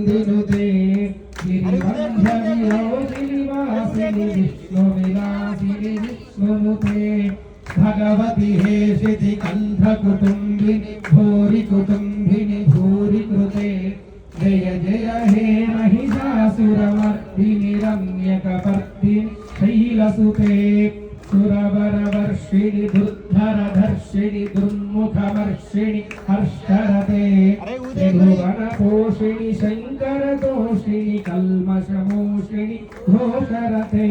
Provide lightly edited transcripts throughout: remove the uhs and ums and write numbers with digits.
दिनुते गिरिवन्ध्यविरोधिनिवासिनि विष्णुविलासिनि विष्णुनुते भगवति हे शितिकण्ठकुटुम्बिनि भूरि कुटुम्बिनि भूरि कृते जय जय हे महिषासुरमर्दिनि रम्यकपर्दिनि शैलसुते सुरवरवर्षिणि दुर्धरधर्षिणि दुर्मुखमर्षिणि हर्षरते त्रिभुवनपोषिणि शङ्करतोषिणि कल्मषमोषिणि घोषरते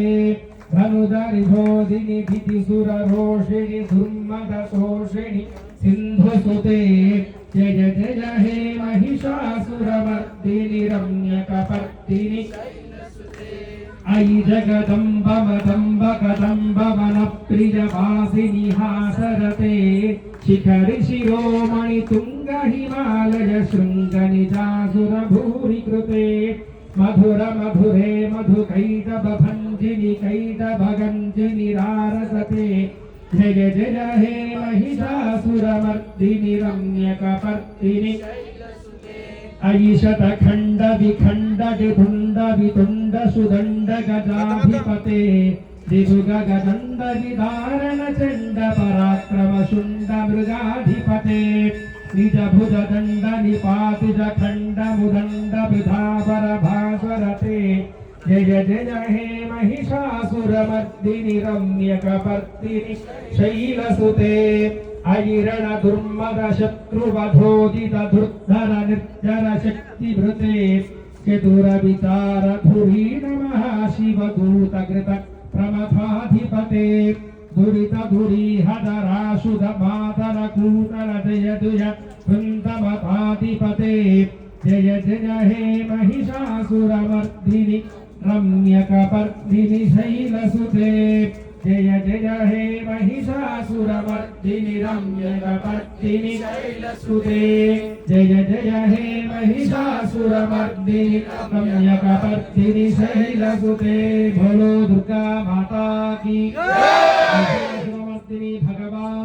धनुधरिभोधिनि भीतिसुररोषिणि दुर्मदतोषिणि सिन्धुसुते जय जय हे महिषासुरमर्दिनि रम्यकपर्दिनि अयि जगदम्ब मदम्ब कदम्ब वनप्रियवासिनि हासरते शिखरि शिरोमणि तुंग हिमालय शृंग निजासुर भूरि कृते मधुर मधुरे मधुकैटभ भञ्जिनि कैटभ गञ्जिनि रारसते जय जय हे महिषासुरमर्दिनि रम्यकपर्दिनि अयि शतखण्ड विखण्ड विभुण्ड वितुण्ड सुदण्ड गजाधिपते दिगुगगदण्ड विदारण चण्ड पराक्रम शुण्ड मृगाधिपते निज भुज दण्ड निपातिज खण्ड मुदण्ड विधावर भास्वरते जय जय हे महिषासुरमर्दिनि रम्यकपर्दिनि शैलसुते अयिरण दुर्मद शत्रुवधोदित धुर्धर निर्जर शक्तिभृते चतुर विचार धुरी नमः शिवदूत कृत प्रमथाधिपते दुरित धुरी हदराशुध मातर कूटल जय दुय वृन्दमताधिपते जय जय हे महिषासुरमर्दिनि रम्यकपर्दिनि शैलसुते जय जय हे महिषासुरमर्दिनि रम्यकपर्दिनि शैलसुते जय जय हे महिषासुरमर्दिनि रम्यकपर्दिनि शैलसुते बोलो दुर्गा माता की जय। भगवान